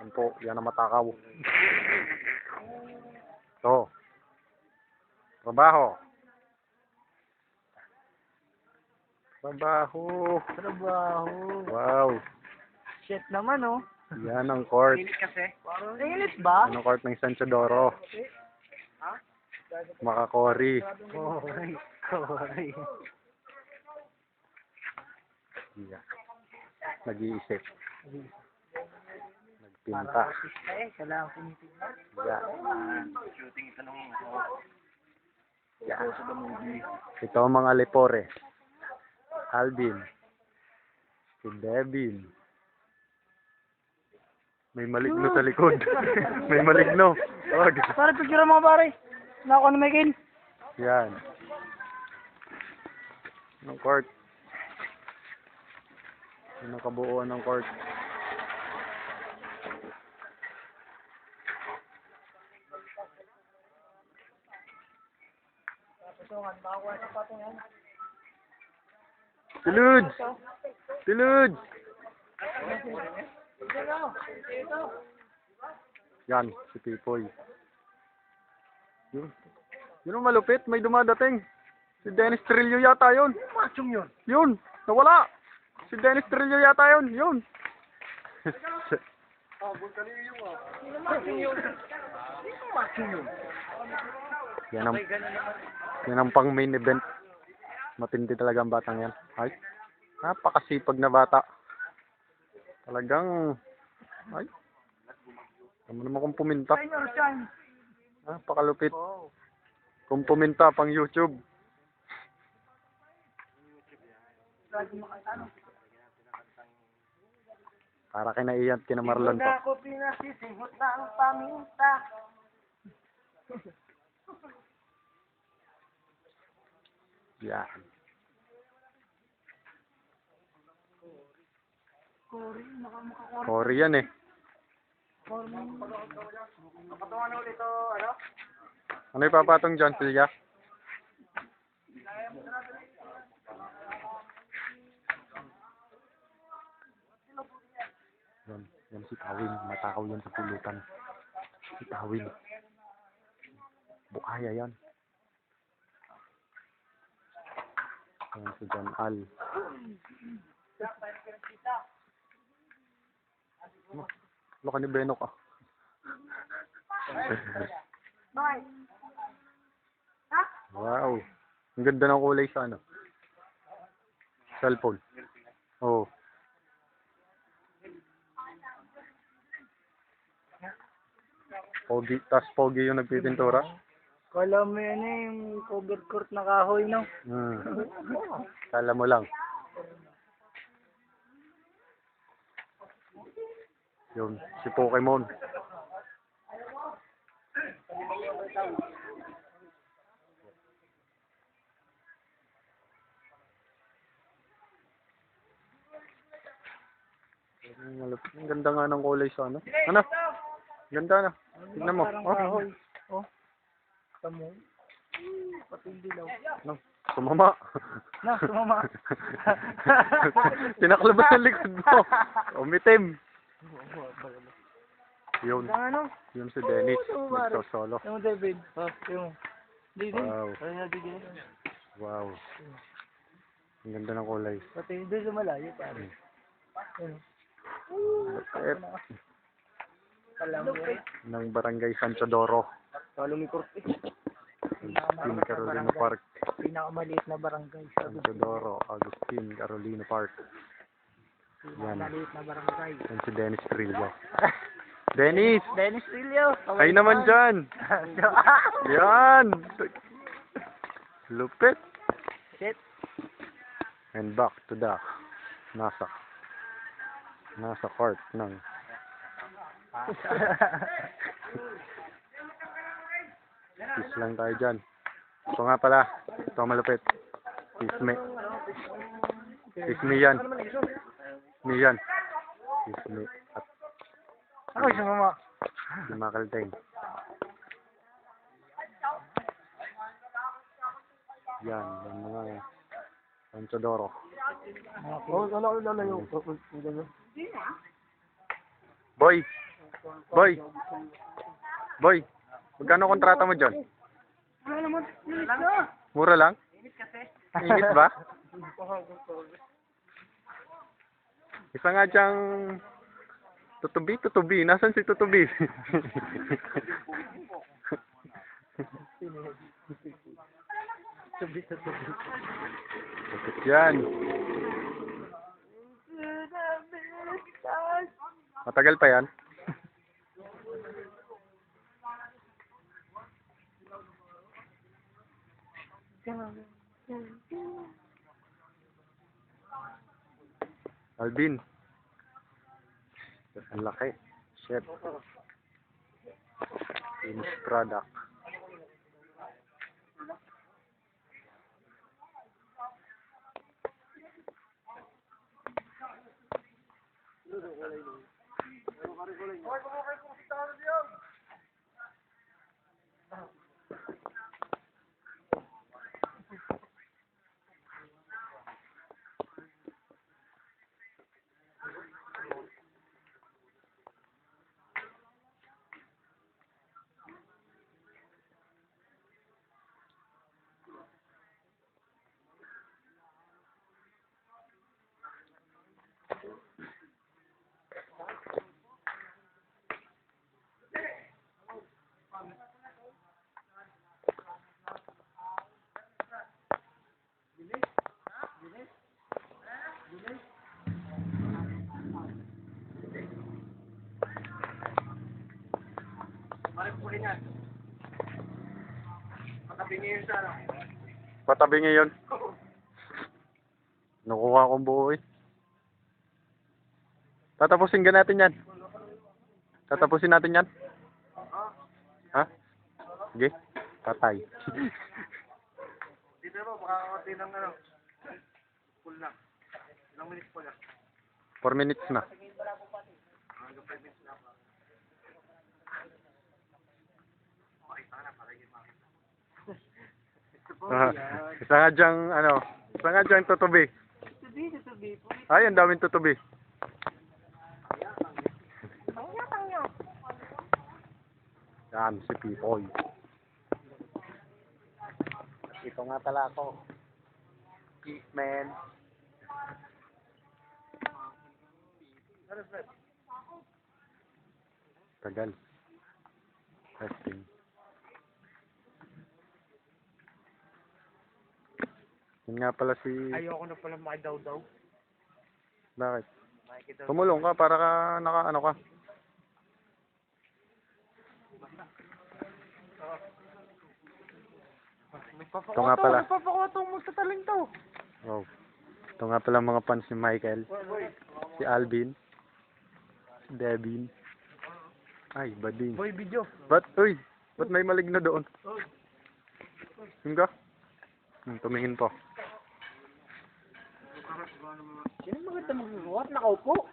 Yan po, yan ang matakaw. To. Trabaho. Trabaho. Trabaho. Wow. Shit naman, oh. Yan ang court. Init kasi. Init ba? Yan ang court ng San Teodoro. Makakori. Koray. Koray. Yeah. Nag-iisip. Nagpinta. Kailangan pinitignan. Yeah. Shooting ito nung Yeah. sa the movie. Ito ang mga lepore. Alvin. Si Devin. May maligno sa likod. May maligno. Wag. Pare, picture mga pare. Nako na may kin. Yan. Ng court. Yan ang kabuuan ng court. Tulud! Tulud! Yan, si Pipoy. Yun ang malupit, may dumadating. Si Dennis Trillo yata yun. Machong yun. Yun, nawala. Si Dennis Trillo yata yun. Yun. Machong yun. Yan ang pang main event. Matindi talaga ang batang yan. Ay, napakasipag na bata. Talagang, ay, naman naman kung puminta. Napakalupit. Kung puminta pang YouTube. Para kinaiyan, kina Marlon to. Ako pinasisingot ng paminta. Yan. Cory yan eh. Patungan ulit ito, ano? Ano ipapatong dyan, Silya? Yan si Tawin. Matakaw yan sa pulutan. Si Tawin. Bukaya yan. Yan si John Al. Ano ka ni Benok ah? Wow. Ang ganda ng kulay sa ano. Cellphone. Oh. Pogi, tas pogi yung nagpipintura. Kala mo yan eh, yung cover court na kahoy, no? Kala mo lang. Yun, si Pokemon. Ang ganda nga ng kulay sa ano. Ano? Ganda na. Tignan mo. Kahoy. Oh. Tamo. Pati dilaw. No, sumama. Na, sumama. Tinaklabas ang likod mo. Umitim. Yun. Ano? Yun si Dennis. Nagsosolo. Yung David. Oh, yung. David. Wow. Ano David? Wow. Ang ganda ng kulay. Pati doon sa malayo, pare. Alam mo Ng Barangay San Teodoro. Lumikor. Agustin Carolina Park. Pinakamaliit na barangay sa San Teodoro. Agustin Carolina Park. Yan. maliit na barangay. Yan si Dennis Trillo. Dennis! Dennis Trillo. Ay naman dyan! Yan! Lupit! Shit. And back to the nasa court ng peace lang tayo dyan. Ito nga pala, ito malupit. Pisme. Pisme yan. Pisme yan. Pisme. At Ako si mama. si Makalteng. Yan, yung mga San Teodoro. Oh, lalayo. Boy, Boy! Boy! Magkano kontrata mo dyan? Wala naman. Init na. Mura lang? Init kasi. Init ba? Isa nga diyang tutubi. Nasaan si tutubi? Tubi. Bakit yan? Matagal pa yan? Alvin. Ang laki. Shit. Finished product. Patabi ngayon. Nakuha kong buo eh. Tatapusin ka natin yan. Tatapusin natin yan. Ha? Sige. Patay. Dito mo, baka konti ng ano. Full na. Ilang minutes po na. 4 minutes na. Hanggang 5 minutes na. Isa nga diyang, isa nga diyang tutubi. Tubi po. Ay, ang daming tutubi. Yan, si Pipoy. Ito nga tala ako. Man. Tagal. Testing. Yun nga pala si... Ayoko na pala makidaw-daw. Bakit? Makidaw. Tumulong ka para ka naka ka. Ito nga pala. Nagpapakotong mo sa taling to. Wow. Ito nga pala mga fans ni Michael. Si Alvin. Si Devin. Ay, Bading. Boy, video. Ba't may maligno doon? Yung ka? Tumingin po. Sino maganda mag-uwat? Nakaupo.